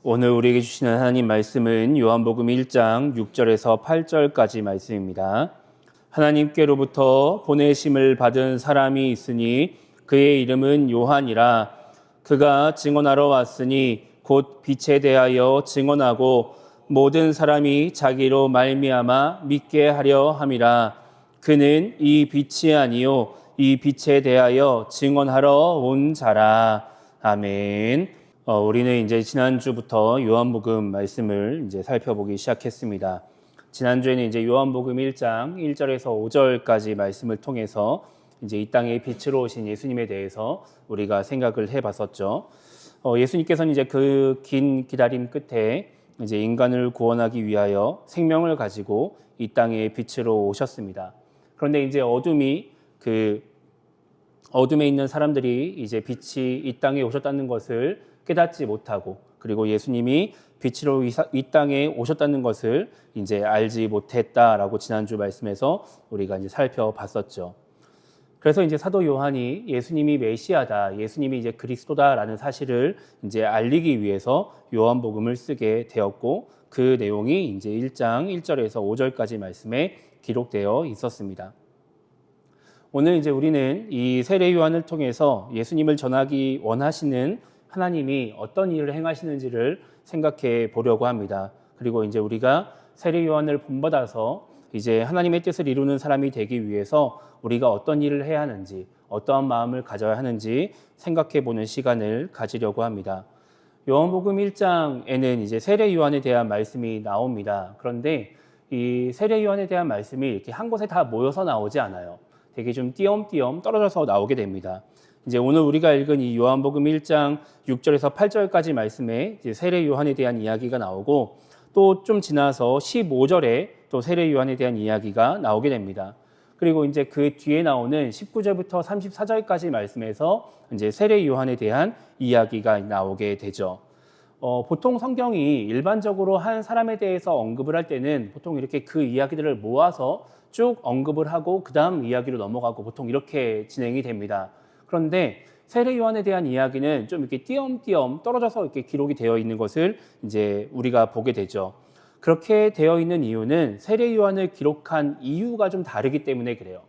오늘 우리에게 주시는 하나님 말씀은 요한복음 1장 6절에서 8절까지 말씀입니다. 하나님께로부터 보내심을 받은 사람이 있으니 그의 이름은 요한이라. 그가 증언하러 왔으니 곧 빛에 대하여 증언하고 모든 사람이 자기로 말미암아 믿게 하려 함이라. 그는 이 빛이 아니요 이 빛에 대하여 증언하러 온 자라. 아멘. 우리는 이제 지난주부터 요한복음 말씀을 이제 살펴보기 시작했습니다. 지난주에는 이제 요한복음 1장 1절에서 5절까지 말씀을 통해서 이제 이 땅에 빛으로 오신 예수님에 대해서 우리가 생각을 해봤었죠. 예수님께서는 이제 그 긴 기다림 끝에 이제 인간을 구원하기 위하여 생명을 가지고 이 땅에 빛으로 오셨습니다. 그런데 이제 어둠에 있는 사람들이 이제 빛이 이 땅에 오셨다는 것을 깨닫지 못하고, 그리고 예수님이 빛으로 이 땅에 오셨다는 것을 이제 알지 못했다라고 지난주 말씀에서 우리가 이제 살펴봤었죠. 그래서 이제 사도 요한이 예수님이 메시아다, 예수님이 이제 그리스도다라는 사실을 이제 알리기 위해서 요한복음을 쓰게 되었고, 그 내용이 이제 1장 1절에서 5절까지 말씀에 기록되어 있었습니다. 오늘 이제 우리는 이 세례 요한을 통해서 예수님을 전하기 원하시는 하나님이 어떤 일을 행하시는지를 생각해 보려고 합니다. 그리고 이제 우리가 세례 요한을 본받아서 이제 하나님의 뜻을 이루는 사람이 되기 위해서 우리가 어떤 일을 해야 하는지, 어떠한 마음을 가져야 하는지 생각해 보는 시간을 가지려고 합니다. 요한복음 1장에는 이제 세례 요한에 대한 말씀이 나옵니다. 그런데 이 세례 요한에 대한 말씀이 이렇게 한 곳에 다 모여서 나오지 않아요. 되게 좀 띄엄띄엄 떨어져서 나오게 됩니다. 이제 오늘 우리가 읽은 이 요한복음 1장 6절에서 8절까지 말씀에 이제 세례 요한에 대한 이야기가 나오고, 또 좀 지나서 15절에 또 세례 요한에 대한 이야기가 나오게 됩니다. 그리고 이제 그 뒤에 나오는 19절부터 34절까지 말씀에서 이제 세례 요한에 대한 이야기가 나오게 되죠. 보통 성경이 일반적으로 한 사람에 대해서 언급을 할 때는 보통 이렇게 그 이야기들을 모아서 쭉 언급을 하고 그 다음 이야기로 넘어가고 보통 이렇게 진행이 됩니다. 그런데 세례 요한에 대한 이야기는 좀 이렇게 띄엄띄엄 떨어져서 이렇게 기록이 되어 있는 것을 이제 우리가 보게 되죠. 그렇게 되어 있는 이유는 세례 요한을 기록한 이유가 좀 다르기 때문에 그래요.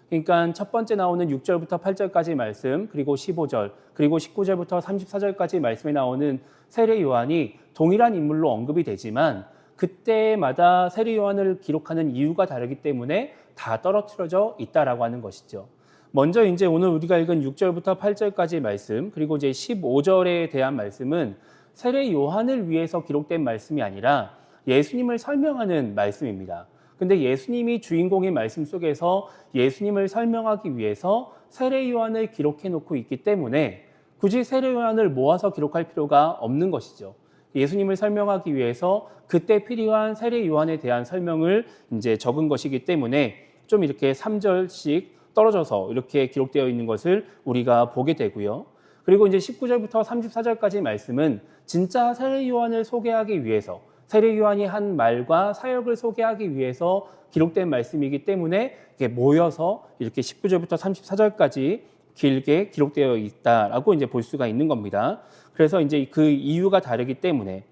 그러니까 첫 번째 나오는 6절부터 8절까지 말씀, 그리고 15절, 그리고 19절부터 34절까지 말씀에 나오는 세례 요한이 동일한 인물로 언급이 되지만 그때마다 세례 요한을 기록하는 이유가 다르기 때문에 다 떨어뜨려져 있다라고 하는 것이죠. 먼저 이제 오늘 우리가 읽은 6절부터 8절까지 말씀, 그리고 이제 15절에 대한 말씀은 세례 요한을 위해서 기록된 말씀이 아니라 예수님을 설명하는 말씀입니다. 근데 예수님이 주인공인 말씀 속에서 예수님을 설명하기 위해서 세례 요한을 기록해 놓고 있기 때문에 굳이 세례 요한을 모아서 기록할 필요가 없는 것이죠. 예수님을 설명하기 위해서 그때 필요한 세례 요한에 대한 설명을 이제 적은 것이기 때문에 좀 이렇게 3절씩 떨어져서 이렇게 기록되어 있는 것을 우리가 보게 되고요. 그리고 이제 19절부터 34절까지 말씀은 진짜 세례 요한을 소개하기 위해서, 세례 요한이 한 말과 사역을 소개하기 위해서 기록된 말씀이기 때문에 이렇게 모여서 이렇게 19절부터 34절까지 길게 기록되어 있다라고 이제 볼 수가 있는 겁니다. 그래서 이제 그 이유가 다르기 때문에,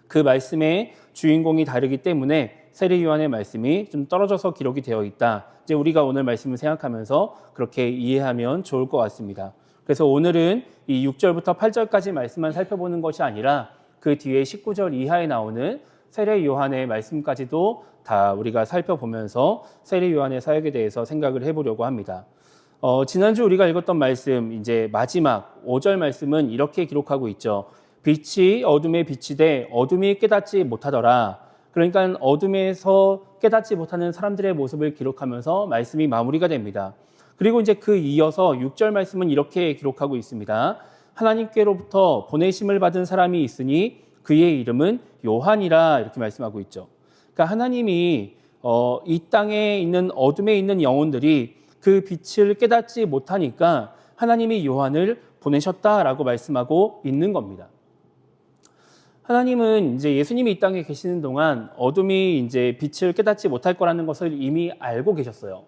그 말씀의 주인공이 다르기 때문에 세례 요한의 말씀이 좀 떨어져서 기록이 되어 있다. 이제 우리가 오늘 말씀을 생각하면서 그렇게 이해하면 좋을 것 같습니다. 그래서 오늘은 이 6절부터 8절까지 말씀만 살펴보는 것이 아니라 그 뒤에 19절 이하에 나오는 세례 요한의 말씀까지도 다 우리가 살펴보면서 세례 요한의 사역에 대해서 생각을 해보려고 합니다. 지난주 우리가 읽었던 말씀, 이제 마지막 5절 말씀은 이렇게 기록하고 있죠. 빛이 어둠에 비치되 어둠이 깨닫지 못하더라. 그러니까 어둠에서 깨닫지 못하는 사람들의 모습을 기록하면서 말씀이 마무리가 됩니다. 그리고 이제 그 이어서 6절 말씀은 이렇게 기록하고 있습니다. 하나님께로부터 보내심을 받은 사람이 있으니 그의 이름은 요한이라, 이렇게 말씀하고 있죠. 그러니까 하나님이 이 땅에 있는 어둠에 있는 영혼들이 그 빛을 깨닫지 못하니까 하나님이 요한을 보내셨다라고 말씀하고 있는 겁니다. 하나님은 이제 예수님이 이 땅에 계시는 동안 어둠이 이제 빛을 깨닫지 못할 거라는 것을 이미 알고 계셨어요.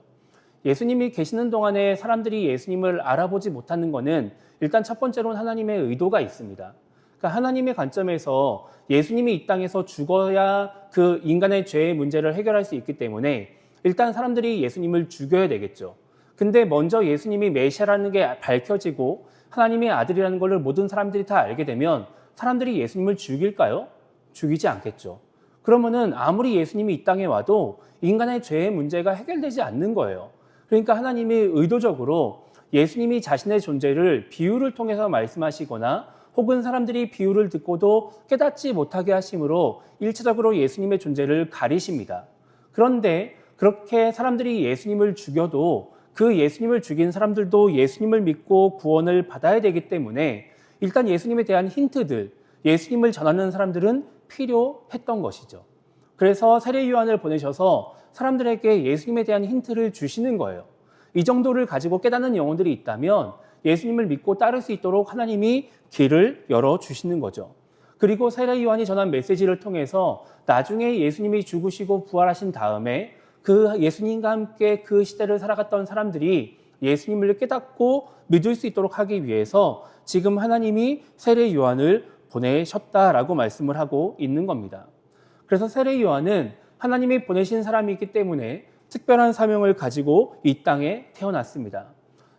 예수님이 계시는 동안에 사람들이 예수님을 알아보지 못하는 것은 일단 첫 번째로는 하나님의 의도가 있습니다. 그러니까 하나님의 관점에서 예수님이 이 땅에서 죽어야 그 인간의 죄의 문제를 해결할 수 있기 때문에 일단 사람들이 예수님을 죽여야 되겠죠. 근데 먼저 예수님이 메시아라는 게 밝혀지고 하나님의 아들이라는 것을 모든 사람들이 다 알게 되면 사람들이 예수님을 죽일까요? 죽이지 않겠죠. 그러면은 아무리 예수님이 이 땅에 와도 인간의 죄의 문제가 해결되지 않는 거예요. 그러니까 하나님이 의도적으로 예수님이 자신의 존재를 비유를 통해서 말씀하시거나 혹은 사람들이 비유를 듣고도 깨닫지 못하게 하심으로 일차적으로 예수님의 존재를 가리십니다. 그런데 그렇게 사람들이 예수님을 죽여도 그 예수님을 죽인 사람들도 예수님을 믿고 구원을 받아야 되기 때문에 일단 예수님에 대한 힌트들, 예수님을 전하는 사람들은 필요했던 것이죠. 그래서 세례 요한을 보내셔서 사람들에게 예수님에 대한 힌트를 주시는 거예요. 이 정도를 가지고 깨닫는 영혼들이 있다면 예수님을 믿고 따를 수 있도록 하나님이 길을 열어주시는 거죠. 그리고 세례 요한이 전한 메시지를 통해서 나중에 예수님이 죽으시고 부활하신 다음에 그 예수님과 함께 그 시대를 살아갔던 사람들이 예수님을 깨닫고 믿을 수 있도록 하기 위해서 지금 하나님이 세례 요한을 보내셨다라고 말씀을 하고 있는 겁니다. 그래서 세례 요한은 하나님이 보내신 사람이기 때문에 특별한 사명을 가지고 이 땅에 태어났습니다.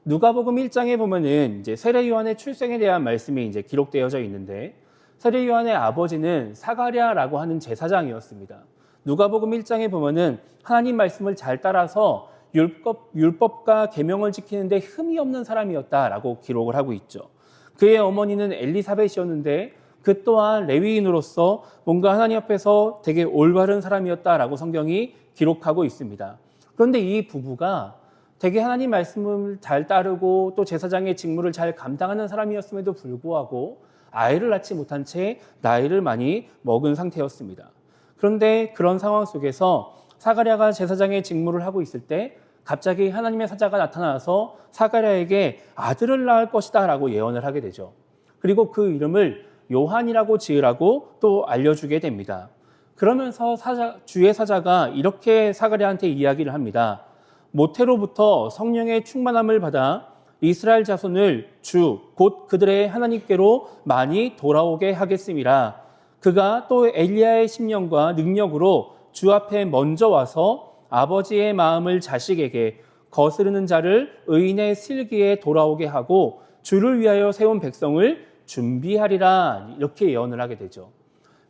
누가복음 1장에 보면은 이제 세례 요한의 출생에 대한 말씀이 이제 기록되어져 있는데 세례 요한의 아버지는 사가랴라고 하는 제사장이었습니다. 누가복음 1장에 보면은 하나님 말씀을 잘 따라서 율법과 계명을 지키는데 흠이 없는 사람이었다라고 기록을 하고 있죠. 그의 어머니는 엘리사벳이었는데 그 또한 레위인으로서 뭔가 하나님 앞에서 되게 올바른 사람이었다라고 성경이 기록하고 있습니다. 그런데 이 부부가 되게 하나님 말씀을 잘 따르고 또 제사장의 직무를 잘 감당하는 사람이었음에도 불구하고 아이를 낳지 못한 채 나이를 많이 먹은 상태였습니다. 그런데 그런 상황 속에서 사가랴가 제사장의 직무를 하고 있을 때 갑자기 하나님의 사자가 나타나서 사가랴에게 아들을 낳을 것이다 라고 예언을 하게 되죠. 그리고 그 이름을 요한이라고 지으라고 또 알려주게 됩니다. 그러면서 주의 사자가 이렇게 사가랴한테 이야기를 합니다. 모태로부터 성령의 충만함을 받아 이스라엘 자손을 주, 곧 그들의 하나님께로 많이 돌아오게 하겠음이라. 그가 또 엘리야의 심령과 능력으로 주 앞에 먼저 와서 아버지의 마음을 자식에게 거스르는 자를 의인의 슬기에 돌아오게 하고 주를 위하여 세운 백성을 준비하리라. 이렇게 예언을 하게 되죠.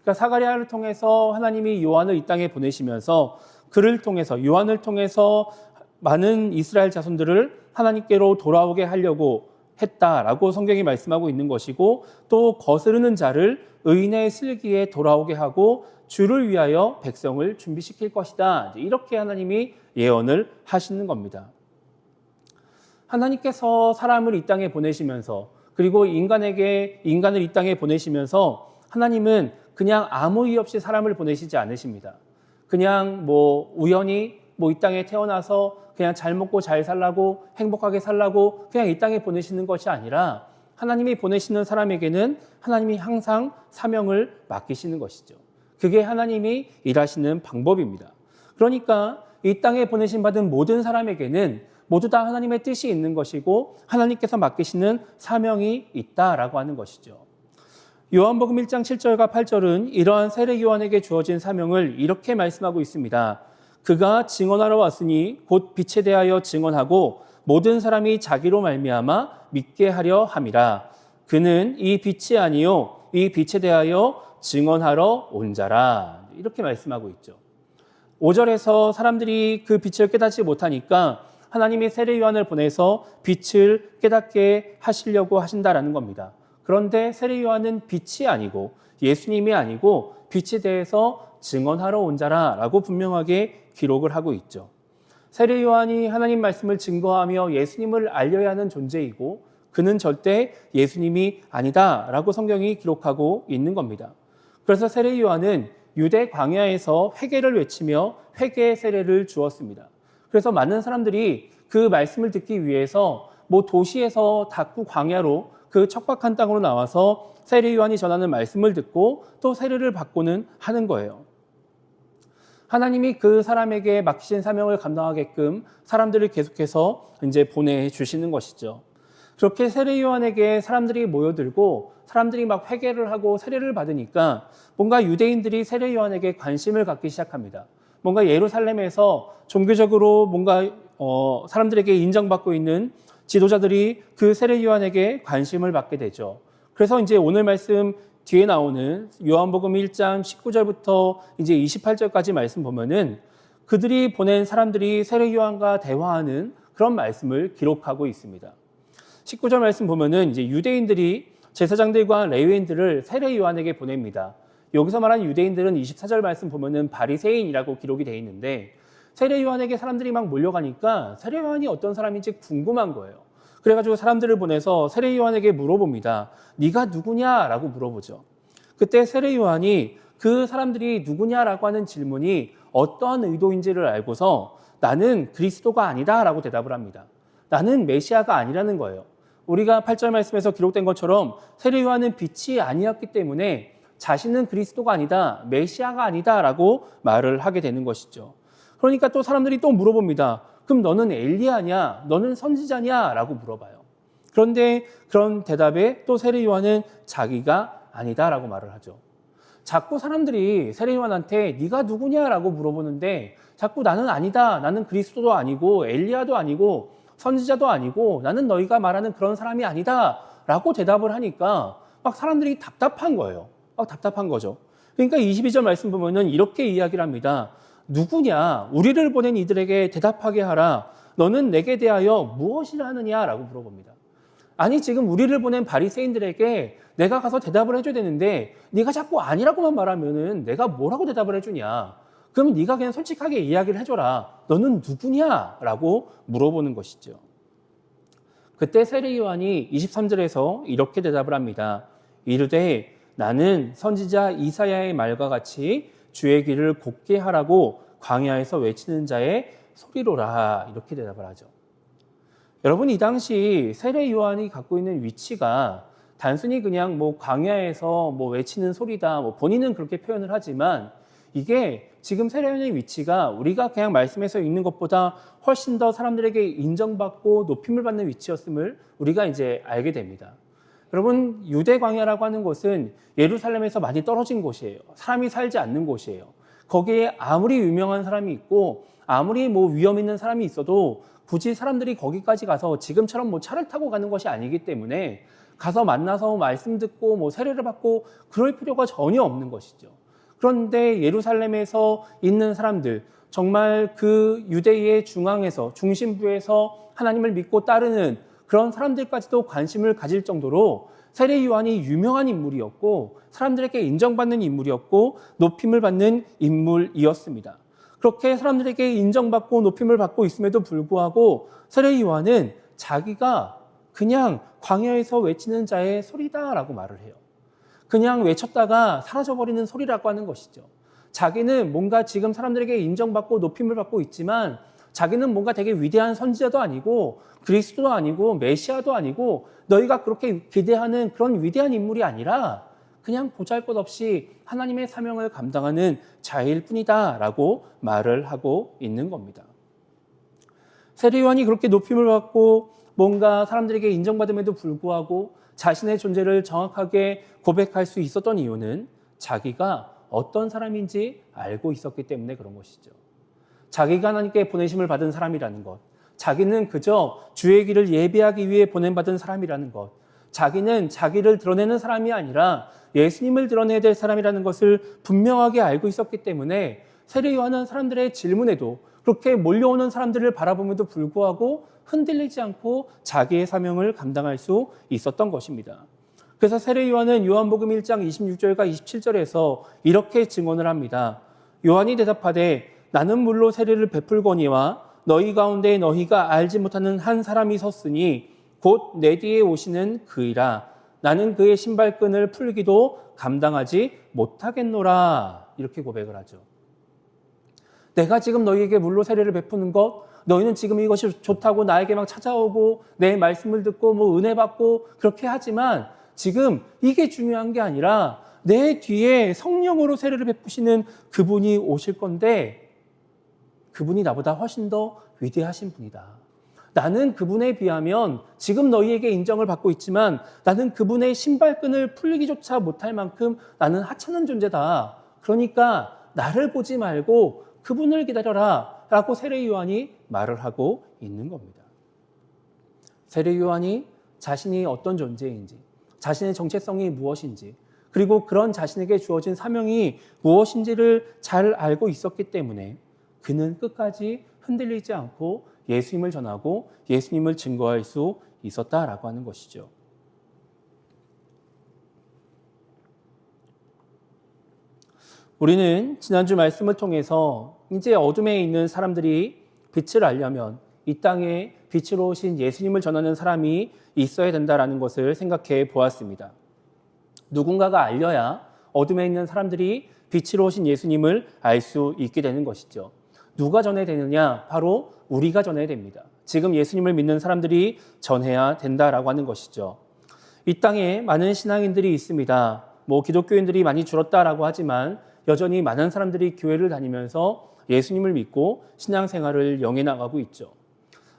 그러니까 사가랴를 통해서 하나님이 요한을 이 땅에 보내시면서 그를 통해서 요한을 통해서 많은 이스라엘 자손들을 하나님께로 돌아오게 하려고 했다라고 성경이 말씀하고 있는 것이고 또 거스르는 자를 의인의 슬기에 돌아오게 하고 주를 위하여 백성을 준비시킬 것이다. 이렇게 하나님이 예언을 하시는 겁니다. 하나님께서 사람을 이 땅에 보내시면서 그리고 인간을 이 땅에 보내시면서 하나님은 그냥 아무 이유 없이 사람을 보내시지 않으십니다. 그냥 우연히 이 땅에 태어나서 그냥 잘 먹고 잘 살라고 행복하게 살라고 그냥 이 땅에 보내시는 것이 아니라 하나님이 보내시는 사람에게는 하나님이 항상 사명을 맡기시는 것이죠. 그게 하나님이 일하시는 방법입니다. 그러니까 이 땅에 보내신 받은 모든 사람에게는 모두 다 하나님의 뜻이 있는 것이고 하나님께서 맡기시는 사명이 있다라고 하는 것이죠. 요한복음 1장 7절과 8절은 이러한 세례 요한에게 주어진 사명을 이렇게 말씀하고 있습니다. 그가 증언하러 왔으니 곧 빛에 대하여 증언하고 모든 사람이 자기로 말미암아 믿게 하려 함이라. 그는 이 빛이 아니요 이 빛에 대하여 증언하러 온 자라. 이렇게 말씀하고 있죠. 5절에서 사람들이 그 빛을 깨닫지 못하니까 하나님이 세례 요한을 보내서 빛을 깨닫게 하시려고 하신다라는 겁니다. 그런데 세례 요한은 빛이 아니고 예수님이 아니고 빛에 대해서 증언하러 온 자라라고 분명하게 기록을 하고 있죠. 세례 요한이 하나님 말씀을 증거하며 예수님을 알려야 하는 존재이고 그는 절대 예수님이 아니다라고 성경이 기록하고 있는 겁니다. 그래서 세례 요한은 유대 광야에서 회개를 외치며 회개의 세례를 주었습니다. 그래서 많은 사람들이 그 말씀을 듣기 위해서 도시에서 닫고 광야로 그 척박한 땅으로 나와서 세례 요한이 전하는 말씀을 듣고 또 세례를 받고는 하는 거예요. 하나님이 그 사람에게 맡기신 사명을 감당하게끔 사람들을 계속해서 이제 보내주시는 것이죠. 그렇게 세례 요한에게 사람들이 모여들고 사람들이 막 회개를 하고 세례를 받으니까 뭔가 유대인들이 세례 요한에게 관심을 갖기 시작합니다. 뭔가 예루살렘에서 종교적으로 뭔가 사람들에게 인정받고 있는 지도자들이 그 세례 요한에게 관심을 받게 되죠. 그래서 이제 오늘 말씀 뒤에 나오는 요한복음 1장 19절부터 이제 28절까지 말씀 보면은 그들이 보낸 사람들이 세례 요한과 대화하는 그런 말씀을 기록하고 있습니다. 19절 말씀 보면은 이제 유대인들이 제사장들과 레위인들을 세례 요한에게 보냅니다. 여기서 말하는 유대인들은 24절 말씀 보면은 바리새인이라고 기록이 되어 있는데 세례 요한에게 사람들이 막 몰려가니까 세례 요한이 어떤 사람인지 궁금한 거예요. 그래가지고 사람들을 보내서 세례 요한에게 물어봅니다. 네가 누구냐라고 물어보죠. 그때 세례 요한이 그 사람들이 누구냐라고 하는 질문이 어떠한 의도인지를 알고서 나는 그리스도가 아니다라고 대답을 합니다. 나는 메시아가 아니라는 거예요. 우리가 8절 말씀에서 기록된 것처럼 세례 요한은 빛이 아니었기 때문에 자신은 그리스도가 아니다, 메시아가 아니다라고 말을 하게 되는 것이죠. 그러니까 또 사람들이 또 물어봅니다. 그럼 너는 엘리야냐? 너는 선지자냐? 라고 물어봐요. 그런데 그런 대답에 또 세례 요한은 자기가 아니다라고 말을 하죠. 자꾸 사람들이 세례 요한한테 네가 누구냐라고 물어보는데 자꾸 나는 아니다, 나는 그리스도도 아니고 엘리야도 아니고 선지자도 아니고 나는 너희가 말하는 그런 사람이 아니다 라고 대답을 하니까 막 사람들이 답답한 거예요. 막 답답한 거죠. 그러니까 22절 말씀 보면은 이렇게 이야기를 합니다. 누구냐? 우리를 보낸 이들에게 대답하게 하라. 너는 내게 대하여 무엇이라 하느냐라고 물어봅니다. 아니 지금 우리를 보낸 바리새인들에게 내가 가서 대답을 해줘야 되는데 네가 자꾸 아니라고만 말하면은 내가 뭐라고 대답을 해주냐? 그럼 네가 그냥 솔직하게 이야기를 해줘라. 너는 누구냐라고 물어보는 것이죠. 그때 세례 요한이 23절에서 이렇게 대답을 합니다. 이르되 나는 선지자 이사야의 말과 같이 주의 길을 곧게 하라고 광야에서 외치는 자의 소리로라. 이렇게 대답을 하죠. 여러분 이 당시 세례 요한이 갖고 있는 위치가 단순히 그냥 뭐 광야에서 뭐 외치는 소리다. 뭐 본인은 그렇게 표현을 하지만 이게 지금 세례 요한의 위치가 우리가 그냥 말씀에서 읽는 것보다 훨씬 더 사람들에게 인정받고 높임을 받는 위치였음을 우리가 이제 알게 됩니다. 여러분 유대 광야라고 하는 곳은 예루살렘에서 많이 떨어진 곳이에요. 사람이 살지 않는 곳이에요. 거기에 아무리 유명한 사람이 있고 아무리 뭐 위험 있는 사람이 있어도 굳이 사람들이 거기까지 가서 지금처럼 뭐 차를 타고 가는 것이 아니기 때문에 가서 만나서 말씀 듣고 뭐 세례를 받고 그럴 필요가 전혀 없는 것이죠. 그런데 예루살렘에서 있는 사람들, 정말 그 유대의 중앙에서 중심부에서 하나님을 믿고 따르는 그런 사람들까지도 관심을 가질 정도로 세례 요한이 유명한 인물이었고 사람들에게 인정받는 인물이었고 높임을 받는 인물이었습니다. 그렇게 사람들에게 인정받고 높임을 받고 있음에도 불구하고 세례 요한은 자기가 그냥 광야에서 외치는 자의 소리다라고 말을 해요. 그냥 외쳤다가 사라져버리는 소리라고 하는 것이죠. 자기는 뭔가 지금 사람들에게 인정받고 높임을 받고 있지만 자기는 뭔가 되게 위대한 선지자도 아니고 그리스도도 아니고 메시아도 아니고 너희가 그렇게 기대하는 그런 위대한 인물이 아니라 그냥 보잘것없이 하나님의 사명을 감당하는 자일 뿐이다라고 말을 하고 있는 겁니다. 세례 요한이 그렇게 높임을 받고 뭔가 사람들에게 인정받음에도 불구하고 자신의 존재를 정확하게 고백할 수 있었던 이유는 자기가 어떤 사람인지 알고 있었기 때문에 그런 것이죠. 자기가 하나님께 보내심을 받은 사람이라는 것, 자기는 그저 주의 길을 예비하기 위해 보냄받은 사람이라는 것, 자기는 자기를 드러내는 사람이 아니라 예수님을 드러내야 될 사람이라는 것을 분명하게 알고 있었기 때문에 세례 요한은 사람들의 질문에도 그렇게 몰려오는 사람들을 바라보면도 불구하고 흔들리지 않고 자기의 사명을 감당할 수 있었던 것입니다. 그래서 세례 요한은 요한복음 1장 26절과 27절에서 이렇게 증언을 합니다. 요한이 대답하되 나는 물로 세례를 베풀거니와 너희 가운데 너희가 알지 못하는 한 사람이 섰으니 곧 내 뒤에 오시는 그이라. 나는 그의 신발끈을 풀기도 감당하지 못하겠노라. 이렇게 고백을 하죠. 내가 지금 너희에게 물로 세례를 베푸는 것, 너희는 지금 이것이 좋다고 나에게 막 찾아오고 내 말씀을 듣고 뭐 은혜 받고 그렇게 하지만 지금 이게 중요한 게 아니라 내 뒤에 성령으로 세례를 베푸시는 그분이 오실 건데 그분이 나보다 훨씬 더 위대하신 분이다. 나는 그분에 비하면 지금 너희에게 인정을 받고 있지만 나는 그분의 신발끈을 풀기조차 못할 만큼 나는 하찮은 존재다. 그러니까 나를 보지 말고 그분을 기다려라 라고 세례 요한이 말을 하고 있는 겁니다. 세례 요한이 자신이 어떤 존재인지, 자신의 정체성이 무엇인지, 그리고 그런 자신에게 주어진 사명이 무엇인지를 잘 알고 있었기 때문에 그는 끝까지 흔들리지 않고 예수님을 전하고 예수님을 증거할 수 있었다라고 하는 것이죠. 우리는 지난주 말씀을 통해서 이제 어둠에 있는 사람들이 빛을 알려면 이 땅에 빛으로 오신 예수님을 전하는 사람이 있어야 된다라는 것을 생각해 보았습니다. 누군가가 알려야 어둠에 있는 사람들이 빛으로 오신 예수님을 알 수 있게 되는 것이죠. 누가 전해야 되느냐? 바로 우리가 전해야 됩니다. 지금 예수님을 믿는 사람들이 전해야 된다라고 하는 것이죠. 이 땅에 많은 신앙인들이 있습니다. 기독교인들이 많이 줄었다라고 하지만 여전히 많은 사람들이 교회를 다니면서 예수님을 믿고 신앙생활을 영해 나가고 있죠.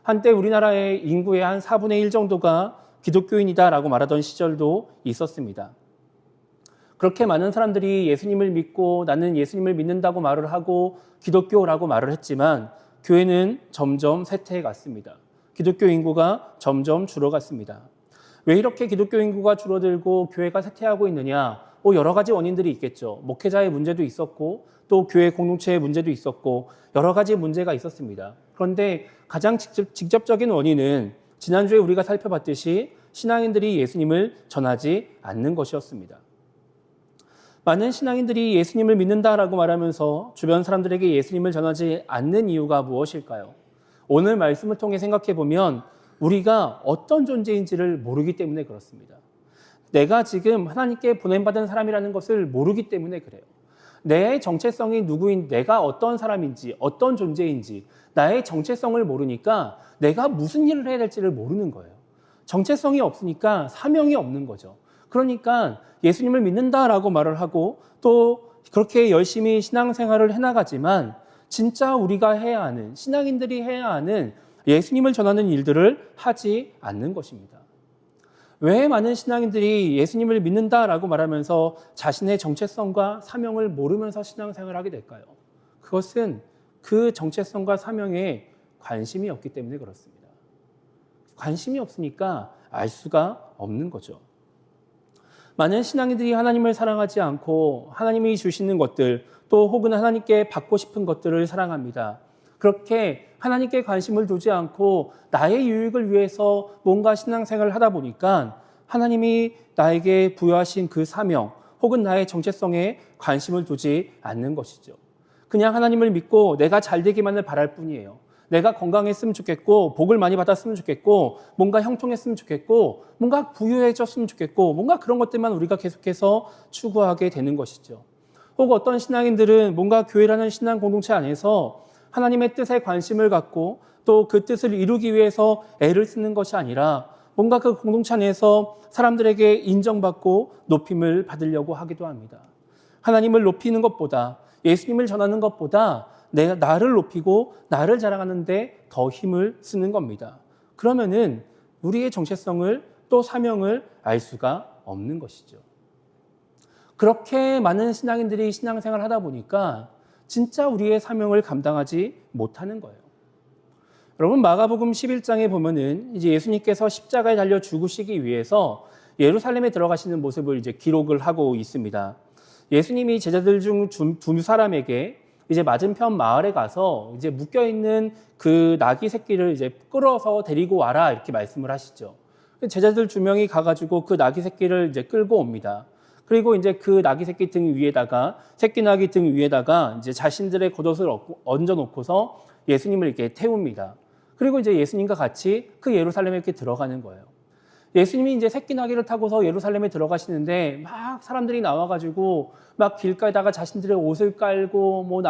한때 우리나라의 인구의 한 4분의 1 정도가 기독교인이다라고 말하던 시절도 있었습니다. 그렇게 많은 사람들이 예수님을 믿고 나는 예수님을 믿는다고 말을 하고 기독교라고 말을 했지만 교회는 점점 쇠퇴해 갔습니다. 기독교 인구가 점점 줄어갔습니다. 왜 이렇게 기독교 인구가 줄어들고 교회가 쇠퇴하고 있느냐? 여러 가지 원인들이 있겠죠. 목회자의 문제도 있었고 또 교회 공동체의 문제도 있었고 여러 가지 문제가 있었습니다. 그런데 가장 직접적인 원인은 지난주에 우리가 살펴봤듯이 신앙인들이 예수님을 전하지 않는 것이었습니다. 많은 신앙인들이 예수님을 믿는다라고 말하면서 주변 사람들에게 예수님을 전하지 않는 이유가 무엇일까요? 오늘 말씀을 통해 생각해 보면 우리가 어떤 존재인지를 모르기 때문에 그렇습니다. 내가 지금 하나님께 보냄받은 사람이라는 것을 모르기 때문에 그래요. 내 정체성이 내가 어떤 사람인지, 어떤 존재인지, 나의 정체성을 모르니까 내가 무슨 일을 해야 될지를 모르는 거예요. 정체성이 없으니까 사명이 없는 거죠. 그러니까 예수님을 믿는다라고 말을 하고 또 그렇게 열심히 신앙생활을 해나가지만 진짜 우리가 해야 하는, 신앙인들이 해야 하는 예수님을 전하는 일들을 하지 않는 것입니다. 왜 많은 신앙인들이 예수님을 믿는다라고 말하면서 자신의 정체성과 사명을 모르면서 신앙생활을 하게 될까요? 그것은 그 정체성과 사명에 관심이 없기 때문에 그렇습니다. 관심이 없으니까 알 수가 없는 거죠. 많은 신앙인들이 하나님을 사랑하지 않고 하나님이 주시는 것들 또 혹은 하나님께 받고 싶은 것들을 사랑합니다. 그렇게 하나님께 관심을 두지 않고 나의 유익을 위해서 뭔가 신앙생활을 하다 보니까 하나님이 나에게 부여하신 그 사명 혹은 나의 정체성에 관심을 두지 않는 것이죠. 그냥 하나님을 믿고 내가 잘 되기만을 바랄 뿐이에요. 내가 건강했으면 좋겠고 복을 많이 받았으면 좋겠고 뭔가 형통했으면 좋겠고 뭔가 부유해졌으면 좋겠고 뭔가 그런 것들만 우리가 계속해서 추구하게 되는 것이죠. 혹 어떤 신앙인들은 뭔가 교회라는 신앙 공동체 안에서 하나님의 뜻에 관심을 갖고 또 그 뜻을 이루기 위해서 애를 쓰는 것이 아니라 뭔가 그 공동체 안에서 사람들에게 인정받고 높임을 받으려고 하기도 합니다. 하나님을 높이는 것보다 예수님을 전하는 것보다 나를 높이고 나를 자랑하는 데 더 힘을 쓰는 겁니다. 그러면은 우리의 정체성을 또 사명을 알 수가 없는 것이죠. 그렇게 많은 신앙인들이 신앙생활을 하다 보니까 진짜 우리의 사명을 감당하지 못하는 거예요. 여러분 마가복음 11장에 보면은 이제 예수님께서 십자가에 달려 죽으시기 위해서 예루살렘에 들어가시는 모습을 이제 기록을 하고 있습니다. 예수님이 제자들 중 두 사람에게 이제 맞은편 마을에 가서 이제 묶여 있는 그 나귀 새끼를 이제 끌어서 데리고 와라 이렇게 말씀을 하시죠. 제자들 2명이 가가지고 그 나귀 새끼를 이제 끌고 옵니다. 그리고 이제 그 나귀 새끼 등 위에다가 새끼 나귀 등 위에다가 이제 자신들의 겉옷을 얹어 놓고서 예수님을 이렇게 태웁니다. 그리고 이제 예수님과 같이 그 예루살렘에 이렇게 들어가는 거예요. 예수님이 이제 새끼 나귀를 타고서 예루살렘에 들어가시는데 막 사람들이 나와가지고 막 길가에다가 자신들의 옷을 깔고 뭐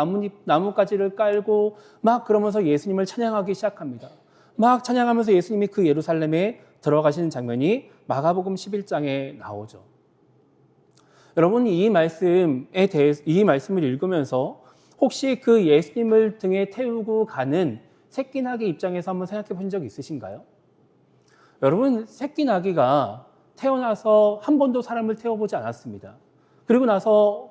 나뭇가지를 깔고 막 그러면서 예수님을 찬양하기 시작합니다. 막 찬양하면서 예수님이 그 예루살렘에 들어가시는 장면이 마가복음 11장에 나오죠. 여러분 이 말씀을 읽으면서 혹시 그 예수님을 등에 태우고 가는 새끼 나귀 입장에서 한번 생각해 본 적 있으신가요? 여러분, 새끼 나귀가 태어나서 한 번도 사람을 태워보지 않았습니다. 그리고 나서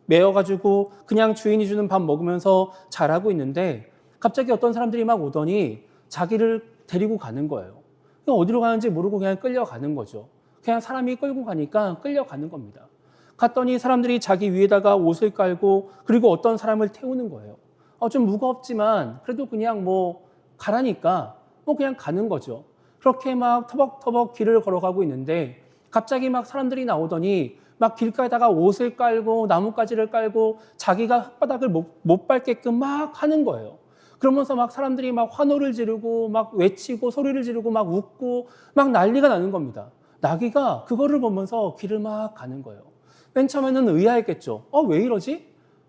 매어가지고 그냥 주인이 주는 밥 먹으면서 자라고 있는데 갑자기 어떤 사람들이 막 오더니 자기를 데리고 가는 거예요. 어디로 가는지 모르고 그냥 끌려가는 거죠. 그냥 사람이 끌고 가니까 끌려가는 겁니다. 갔더니 사람들이 자기 위에다가 옷을 깔고 그리고 어떤 사람을 태우는 거예요. 좀 무겁지만 그래도 그냥 뭐 가라니까 뭐 그냥 가는 거죠. 그렇게 막 터벅터벅 길을 걸어가고 있는데 갑자기 막 사람들이 나오더니 막 길가에다가 옷을 깔고 나뭇가지를 깔고 자기가 흙바닥을 못 밟게끔 막 하는 거예요. 그러면서 막 사람들이 막 환호를 지르고 막 외치고 소리를 지르고 막 웃고 막 난리가 나는 겁니다. 나귀가 그거를 보면서 길을 막 가는 거예요. 맨 처음에는 의아했겠죠. 왜 이러지?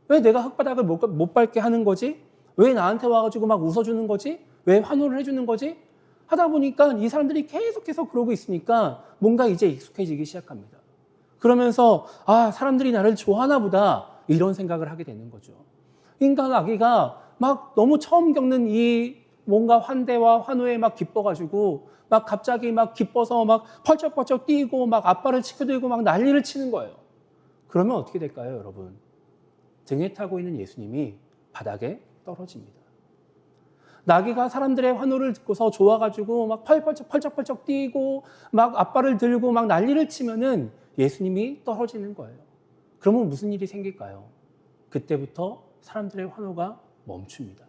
왜 내가 흙바닥을 못 밟게 하는 거지? 왜 나한테 와가지고 막 웃어주는 거지? 왜 환호를 해주는 거지? 하다 보니까 이 사람들이 계속해서 그러고 있으니까 뭔가 이제 익숙해지기 시작합니다. 그러면서 사람들이 나를 좋아하나 보다 이런 생각을 하게 되는 거죠. 인간 아기가 막 너무 처음 겪는 이 뭔가 환대와 환호에 막 기뻐가지고 막 갑자기 막 기뻐서 막 펄쩍펄쩍 뛰고 막 아빠를 치켜들고 막 난리를 치는 거예요. 그러면 어떻게 될까요, 여러분? 등에 타고 있는 예수님이 바닥에 떨어집니다. 나귀가 사람들의 환호를 듣고서 좋아가지고 막 펄쩍펄쩍 뛰고 막 아빠를 들고 막 난리를 치면은 예수님이 떨어지는 거예요. 그러면 무슨 일이 생길까요? 그때부터 사람들의 환호가 멈춥니다.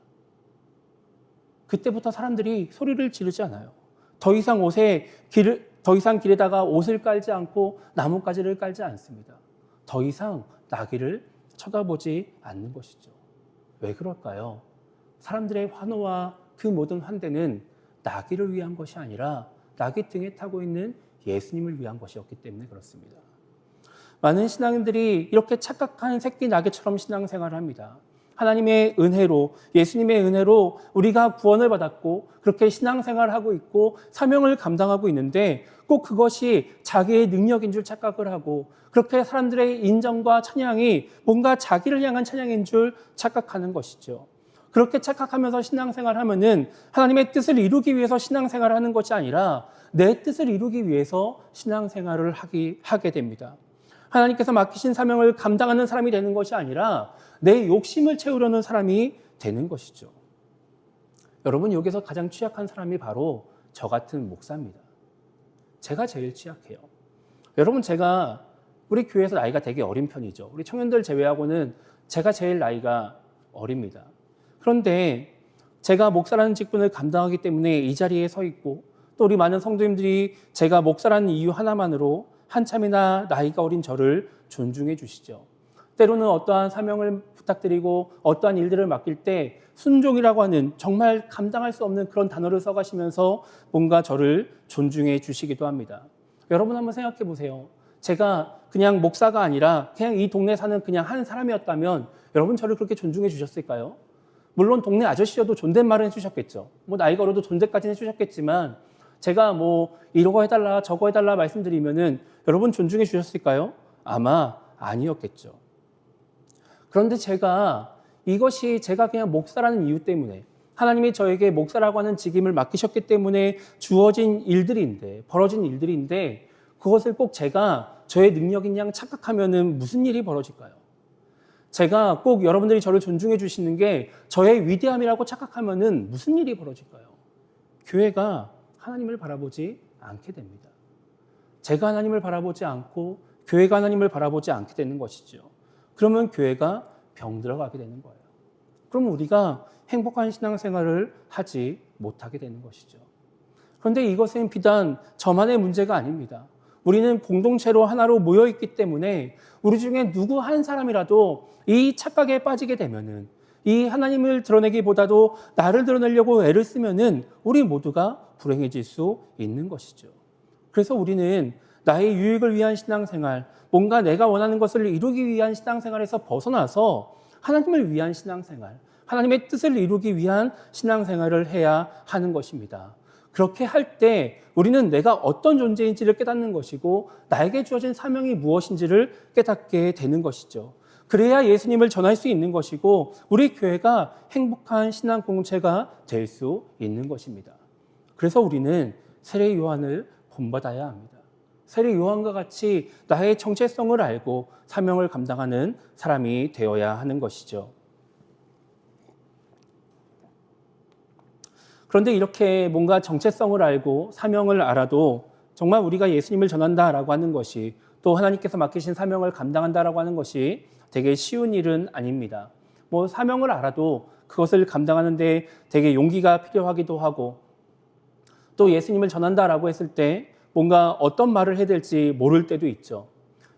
그때부터 사람들이 소리를 지르지 않아요. 더 이상 길에다가 옷을 깔지 않고 나뭇가지를 깔지 않습니다. 더 이상 나귀를 쳐다보지 않는 것이죠. 왜 그럴까요? 사람들의 환호와 그 모든 환대는 나귀를 위한 것이 아니라 나귀 등에 타고 있는 예수님을 위한 것이었기 때문에 그렇습니다. 많은 신앙인들이 이렇게 착각한 새끼 나귀처럼 신앙생활을 합니다. 하나님의 은혜로, 예수님의 은혜로 우리가 구원을 받았고 그렇게 신앙생활을 하고 있고 사명을 감당하고 있는데 꼭 그것이 자기의 능력인 줄 착각을 하고 그렇게 사람들의 인정과 찬양이 뭔가 자기를 향한 찬양인 줄 착각하는 것이죠. 그렇게 착각하면서 신앙생활을 하면은 하나님의 뜻을 이루기 위해서 신앙생활을 하는 것이 아니라 내 뜻을 이루기 위해서 신앙생활을 하게 됩니다. 하나님께서 맡기신 사명을 감당하는 사람이 되는 것이 아니라 내 욕심을 채우려는 사람이 되는 것이죠. 여러분, 여기서 가장 취약한 사람이 바로 저 같은 목사입니다. 제가 제일 취약해요. 여러분, 제가 우리 교회에서 나이가 되게 어린 편이죠. 우리 청년들 제외하고는 제가 제일 나이가 어립니다. 그런데 제가 목사라는 직분을 감당하기 때문에 이 자리에 서 있고 또 우리 많은 성도님들이 제가 목사라는 이유 하나만으로 한참이나 나이가 어린 저를 존중해 주시죠. 때로는 어떠한 사명을 부탁드리고 어떠한 일들을 맡길 때 순종이라고 하는 정말 감당할 수 없는 그런 단어를 써가시면서 뭔가 저를 존중해 주시기도 합니다. 여러분 한번 생각해 보세요. 제가 그냥 목사가 아니라 그냥 이 동네 사는 그냥 한 사람이었다면 여러분 저를 그렇게 존중해 주셨을까요? 물론 동네 아저씨여도 존댓말은 해주셨겠죠. 뭐 나이가 어려도 존댓까지는 해주셨겠지만 제가 뭐 이러고 해달라 저거 해달라 말씀드리면은 여러분 존중해 주셨을까요? 아마 아니었겠죠. 그런데 이것이 제가 그냥 목사라는 이유 때문에 하나님이 저에게 목사라고 하는 직임을 맡기셨기 때문에 벌어진 일들인데 그것을 꼭 제가 저의 능력인 양 착각하면은 무슨 일이 벌어질까요? 제가 꼭 여러분들이 저를 존중해 주시는 게 저의 위대함이라고 착각하면은 무슨 일이 벌어질까요? 교회가 하나님을 바라보지 않게 됩니다. 제가 하나님을 바라보지 않고 교회가 하나님을 바라보지 않게 되는 것이죠. 그러면 교회가 병들어가게 되는 거예요. 그럼 우리가 행복한 신앙생활을 하지 못하게 되는 것이죠. 그런데 이것은 비단 저만의 문제가 아닙니다. 우리는 공동체로 하나로 모여있기 때문에 우리 중에 누구 한 사람이라도 이 착각에 빠지게 되면은 이 하나님을 드러내기보다도 나를 드러내려고 애를 쓰면은 우리 모두가 불행해질 수 있는 것이죠. 그래서 우리는 나의 유익을 위한 신앙생활, 뭔가 내가 원하는 것을 이루기 위한 신앙생활에서 벗어나서 하나님을 위한 신앙생활, 하나님의 뜻을 이루기 위한 신앙생활을 해야 하는 것입니다. 그렇게 할 때 우리는 내가 어떤 존재인지를 깨닫는 것이고 나에게 주어진 사명이 무엇인지를 깨닫게 되는 것이죠. 그래야 예수님을 전할 수 있는 것이고 우리 교회가 행복한 신앙 공동체가 될 수 있는 것입니다. 그래서 우리는 세례 요한을 본받아야 합니다. 세례 요한과 같이 나의 정체성을 알고 사명을 감당하는 사람이 되어야 하는 것이죠. 그런데 이렇게 뭔가 정체성을 알고 사명을 알아도 정말 우리가 예수님을 전한다라고 하는 것이 또 하나님께서 맡기신 사명을 감당한다라고 하는 것이 되게 쉬운 일은 아닙니다. 뭐 사명을 알아도 그것을 감당하는데 되게 용기가 필요하기도 하고 또 예수님을 전한다라고 했을 때 뭔가 어떤 말을 해야 될지 모를 때도 있죠.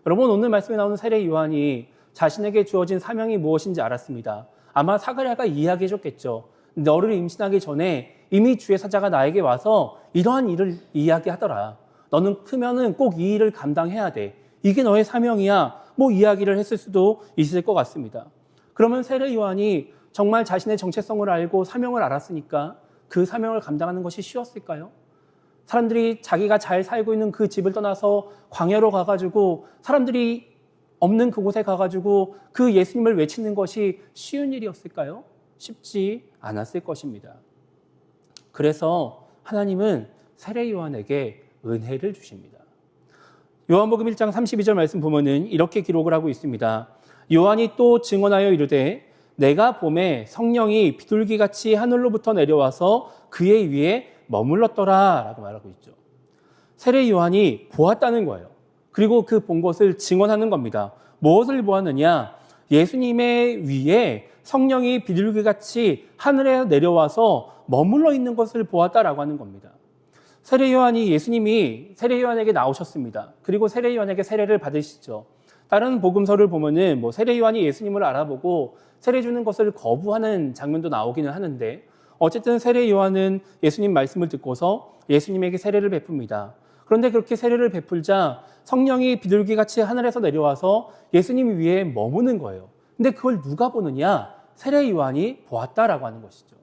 여러분 오늘 말씀에 나오는 세례 요한이 자신에게 주어진 사명이 무엇인지 알았습니다. 아마 사가랴가 이야기해 줬겠죠. 너를 임신하기 전에 이미 주의 사자가 나에게 와서 이러한 일을 이야기하더라. 너는 크면은 꼭 이 일을 감당해야 돼. 이게 너의 사명이야. 뭐 이야기를 했을 수도 있을 것 같습니다. 그러면 세례 요한이 정말 자신의 정체성을 알고 사명을 알았으니까 그 사명을 감당하는 것이 쉬웠을까요? 사람들이 자기가 잘 살고 있는 그 집을 떠나서 광야로 가가지고 사람들이 없는 그곳에 가가지고 그 예수님을 외치는 것이 쉬운 일이었을까요? 쉽지 않았을 것입니다. 그래서 하나님은 세례 요한에게 은혜를 주십니다. 요한복음 1장 32절 말씀 보면은 이렇게 기록을 하고 있습니다. 요한이 또 증언하여 이르되 내가 봄에 성령이 비둘기같이 하늘로부터 내려와서 그의 위에 머물렀더라 라고 말하고 있죠. 세례 요한이 보았다는 거예요. 그리고 그 본 것을 증언하는 겁니다. 무엇을 보았느냐? 예수님의 위에 성령이 비둘기같이 하늘에 내려와서 머물러 있는 것을 보았다라고 하는 겁니다. 세례 요한이 예수님이 세례 요한에게 나오셨습니다. 그리고 세례 요한에게 세례를 받으시죠. 다른 복음서를 보면은 뭐 세례 요한이 예수님을 알아보고 세례 주는 것을 거부하는 장면도 나오기는 하는데 어쨌든 세례 요한은 예수님 말씀을 듣고서 예수님에게 세례를 베풉니다. 그런데 그렇게 세례를 베풀자 성령이 비둘기같이 하늘에서 내려와서 예수님 위에 머무는 거예요. 근데 그걸 누가 보느냐? 세례 요한이 보았다라고 하는 것이죠.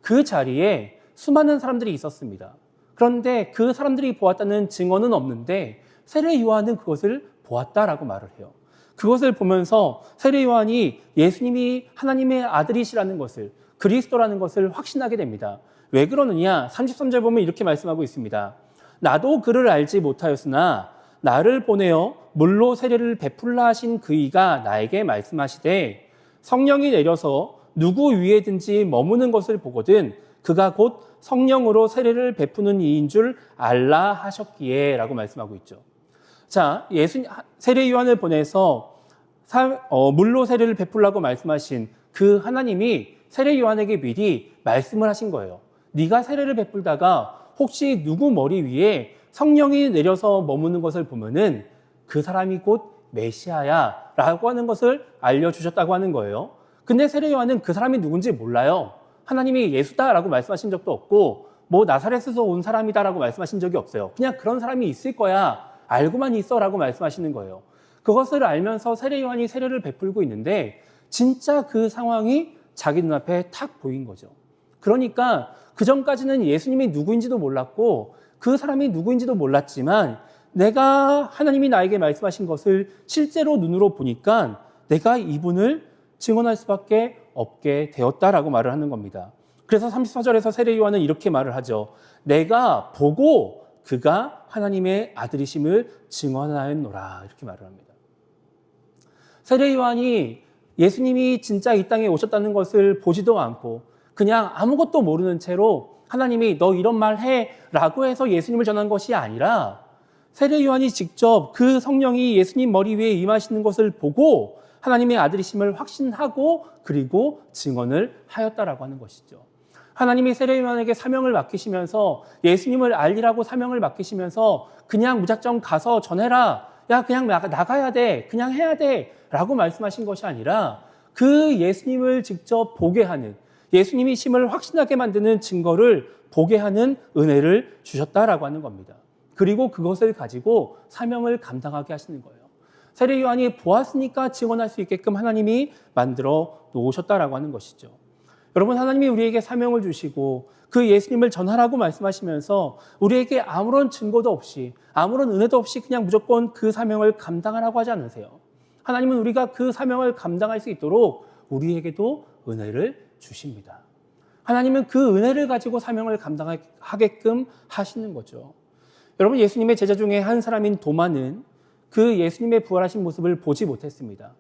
그 자리에 수많은 사람들이 있었습니다. 그런데 그 사람들이 보았다는 증언은 없는데 세례 요한은 그것을 보았다라고 말을 해요. 그것을 보면서 세례 요한이 예수님이 하나님의 아들이시라는 것을 그리스도라는 것을 확신하게 됩니다. 왜 그러느냐? 33절 보면 이렇게 말씀하고 있습니다. 나도 그를 알지 못하였으나 나를 보내어 물로 세례를 베풀라 하신 그이가 나에게 말씀하시되 성령이 내려서 누구 위에든지 머무는 것을 보거든 그가 곧 성령으로 세례를 베푸는 이인 줄 알라 하셨기에 라고 말씀하고 있죠. 자, 세례 요한을 보내서 물로 세례를 베풀라고 말씀하신 그 하나님이 세례 요한에게 미리 말씀을 하신 거예요. 네가 세례를 베풀다가 혹시 누구 머리 위에 성령이 내려서 머무는 것을 보면은 그 사람이 곧 메시아야 라고 하는 것을 알려주셨다고 하는 거예요. 근데 세례 요한은 그 사람이 누군지 몰라요. 하나님이 예수다라고 말씀하신 적도 없고 뭐 나사렛에서 온 사람이다라고 말씀하신 적이 없어요. 그냥 그런 사람이 있을 거야. 알고만 있어라고 말씀하시는 거예요. 그것을 알면서 세례 요한이 세례를 베풀고 있는데 진짜 그 상황이 자기 눈앞에 탁 보인 거죠. 그러니까 그전까지는 예수님이 누구인지도 몰랐고 그 사람이 누구인지도 몰랐지만 내가 하나님이 나에게 말씀하신 것을 실제로 눈으로 보니까 내가 이분을 증언할 수밖에 없게 되었다라고 말을 하는 겁니다. 그래서 34절에서 세례 요한은 이렇게 말을 하죠. 내가 보고 그가 하나님의 아들이심을 증언하였노라 이렇게 말을 합니다. 세례 요한이 예수님이 진짜 이 땅에 오셨다는 것을 보지도 않고 그냥 아무것도 모르는 채로 하나님이 너 이런 말 해 라고 해서 예수님을 전한 것이 아니라 세례 요한이 직접 그 성령이 예수님 머리 위에 임하시는 것을 보고 하나님의 아들이심을 확신하고 그리고 증언을 하였다라고 하는 것이죠. 하나님이 세례 요한에게 사명을 맡기시면서 예수님을 알리라고 사명을 맡기시면서 그냥 무작정 가서 전해라. 야 그냥 나가야 돼. 그냥 해야 돼. 라고 말씀하신 것이 아니라 그 예수님을 직접 보게 하는 예수님이 심을 확신하게 만드는 증거를 보게 하는 은혜를 주셨다라고 하는 겁니다. 그리고 그것을 가지고 사명을 감당하게 하시는 거예요. 세례 요한이 보았으니까 증언할 수 있게끔 하나님이 만들어 놓으셨다라고 하는 것이죠. 여러분 하나님이 우리에게 사명을 주시고 그 예수님을 전하라고 말씀하시면서 우리에게 아무런 증거도 없이 아무런 은혜도 없이 그냥 무조건 그 사명을 감당하라고 하지 않으세요. 하나님은 우리가 그 사명을 감당할 수 있도록 우리에게도 은혜를 주십니다. 하나님은 그 은혜를 가지고 사명을 감당하게끔 하시는 거죠. 여러분, 예수님의 제자 중에 한 사람인 도마는 그 예수님의 부활하신 모습을 보지 못했습니다.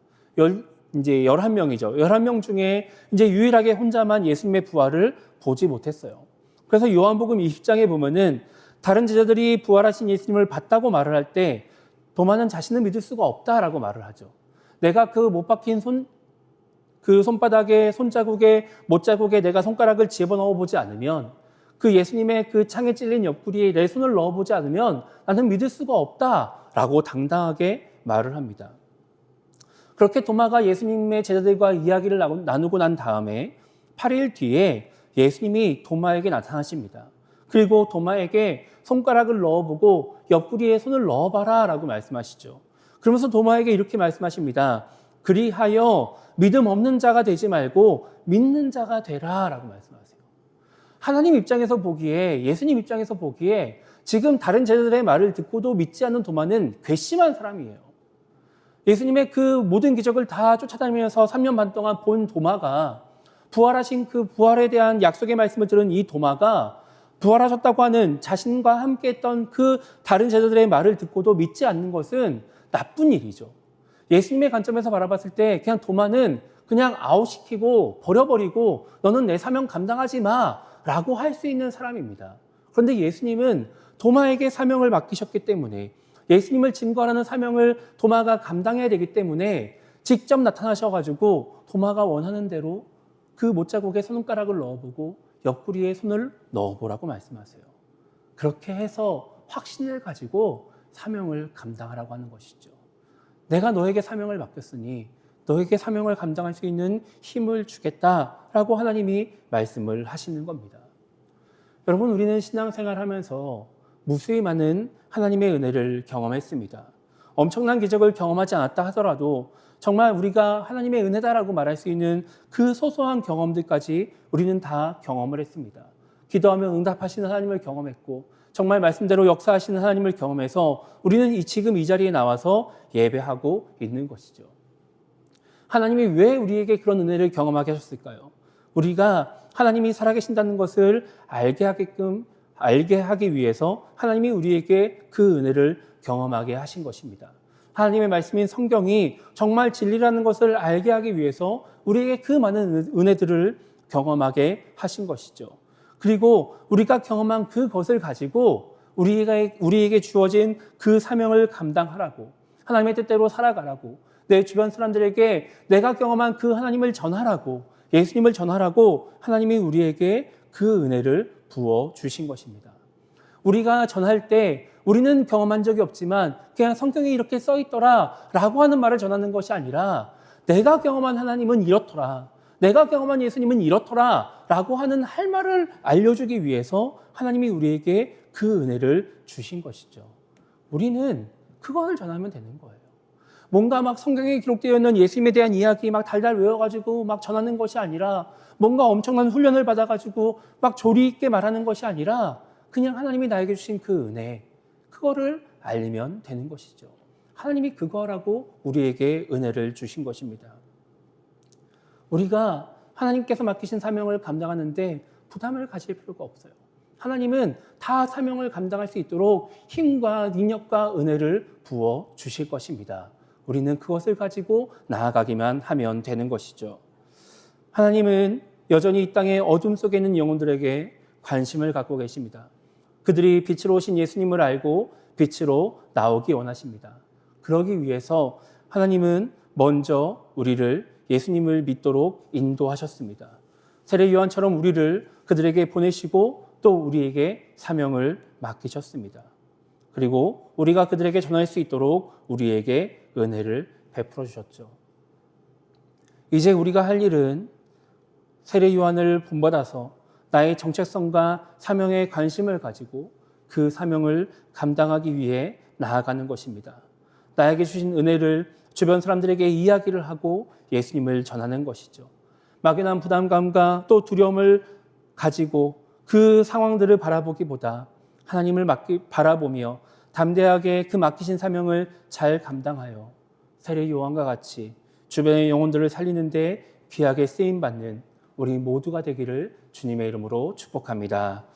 이제 11명이죠. 11명 중에 이제 유일하게 혼자만 예수님의 부활을 보지 못했어요. 그래서 요한복음 20장에 보면은 다른 제자들이 부활하신 예수님을 봤다고 말을 할 때 도마는 자신을 믿을 수가 없다라고 말을 하죠. 내가 그 못 박힌 그 손바닥에, 손자국에, 못자국에 내가 손가락을 집어넣어 보지 않으면, 그 예수님의 그 창에 찔린 옆구리에 내 손을 넣어보지 않으면 나는 믿을 수가 없다라고 당당하게 말을 합니다. 그렇게 도마가 예수님의 제자들과 이야기를 나누고 난 다음에 8일 뒤에 예수님이 도마에게 나타나십니다. 그리고 도마에게 손가락을 넣어보고 옆구리에 손을 넣어봐라 라고 말씀하시죠. 그러면서 도마에게 이렇게 말씀하십니다. 그리하여 믿음 없는 자가 되지 말고 믿는 자가 되라 라고 말씀하세요. 하나님 입장에서 보기에, 예수님 입장에서 보기에 지금 다른 제자들의 말을 듣고도 믿지 않는 도마는 괘씸한 사람이에요. 예수님의 그 모든 기적을 다 쫓아다니면서 3년 반 동안 본 도마가, 부활하신 그 부활에 대한 약속의 말씀을 들은 이 도마가 부활하셨다고 하는 자신과 함께 했던 그 다른 제자들의 말을 듣고도 믿지 않는 것은 나쁜 일이죠. 예수님의 관점에서 바라봤을 때 그냥 도마는 그냥 아웃시키고 버려버리고 너는 내 사명 감당하지 마 라고 할 수 있는 사람입니다. 그런데 예수님은 도마에게 사명을 맡기셨기 때문에, 예수님을 증거하는 사명을 도마가 감당해야 되기 때문에 직접 나타나셔가지고 도마가 원하는 대로 그 못자국에 손가락을 넣어보고 옆구리에 손을 넣어보라고 말씀하세요. 그렇게 해서 확신을 가지고 사명을 감당하라고 하는 것이죠. 내가 너에게 사명을 맡겼으니 너에게 사명을 감당할 수 있는 힘을 주겠다라고 하나님이 말씀을 하시는 겁니다. 여러분, 우리는 신앙생활 하면서 무수히 많은 하나님의 은혜를 경험했습니다. 엄청난 기적을 경험하지 않았다 하더라도 정말 우리가 하나님의 은혜다라고 말할 수 있는 그 소소한 경험들까지 우리는 다 경험을 했습니다. 기도하면 응답하시는 하나님을 경험했고, 정말 말씀대로 역사하시는 하나님을 경험해서 우리는 지금 이 자리에 나와서 예배하고 있는 것이죠. 하나님이 왜 우리에게 그런 은혜를 경험하게 하셨을까요? 우리가 하나님이 살아계신다는 것을 알게 하기 위해서 하나님이 우리에게 그 은혜를 경험하게 하신 것입니다. 하나님의 말씀인 성경이 정말 진리라는 것을 알게 하기 위해서 우리에게 그 많은 은혜들을 경험하게 하신 것이죠. 그리고 우리가 경험한 그것을 가지고 우리에게 주어진 그 사명을 감당하라고, 하나님의 뜻대로 살아가라고, 내 주변 사람들에게 내가 경험한 그 하나님을 전하라고, 예수님을 전하라고 하나님이 우리에게 그 은혜를 부어주신 것입니다. 우리가 전할 때 우리는 경험한 적이 없지만 그냥 성경에 이렇게 써있더라 라고 하는 말을 전하는 것이 아니라, 내가 경험한 하나님은 이렇더라, 내가 경험한 예수님은 이렇더라 라고 하는 할 말을 알려주기 위해서 하나님이 우리에게 그 은혜를 주신 것이죠. 우리는 그것을 전하면 되는 거예요. 뭔가 막 성경에 기록되어 있는 예수님에 대한 이야기 막 달달 외워가지고 막 전하는 것이 아니라, 뭔가 엄청난 훈련을 받아가지고 막 조리 있게 말하는 것이 아니라, 그냥 하나님이 나에게 주신 그 은혜, 그거를 알리면 되는 것이죠. 하나님이 그거라고 우리에게 은혜를 주신 것입니다. 우리가 하나님께서 맡기신 사명을 감당하는데 부담을 가질 필요가 없어요. 하나님은 다 사명을 감당할 수 있도록 힘과 능력과 은혜를 부어 주실 것입니다. 우리는 그것을 가지고 나아가기만 하면 되는 것이죠. 하나님은 여전히 이 땅의 어둠 속에 있는 영혼들에게 관심을 갖고 계십니다. 그들이 빛으로 오신 예수님을 알고 빛으로 나오기 원하십니다. 그러기 위해서 하나님은 먼저 우리를 예수님을 믿도록 인도하셨습니다. 세례 요한처럼 우리를 그들에게 보내시고 또 우리에게 사명을 맡기셨습니다. 그리고 우리가 그들에게 전할 수 있도록 우리에게 은혜를 베풀어 주셨죠. 이제 우리가 할 일은 세례 요한을 본받아서 나의 정체성과 사명에 관심을 가지고 그 사명을 감당하기 위해 나아가는 것입니다. 나에게 주신 은혜를 주변 사람들에게 이야기를 하고 예수님을 전하는 것이죠. 막연한 부담감과 또 두려움을 가지고 그 상황들을 바라보기보다 하나님을 바라보며 담대하게 그 맡기신 사명을 잘 감당하여 세례 요한과 같이 주변의 영혼들을 살리는데 귀하게 쓰임 받는 우리 모두가 되기를 주님의 이름으로 축복합니다.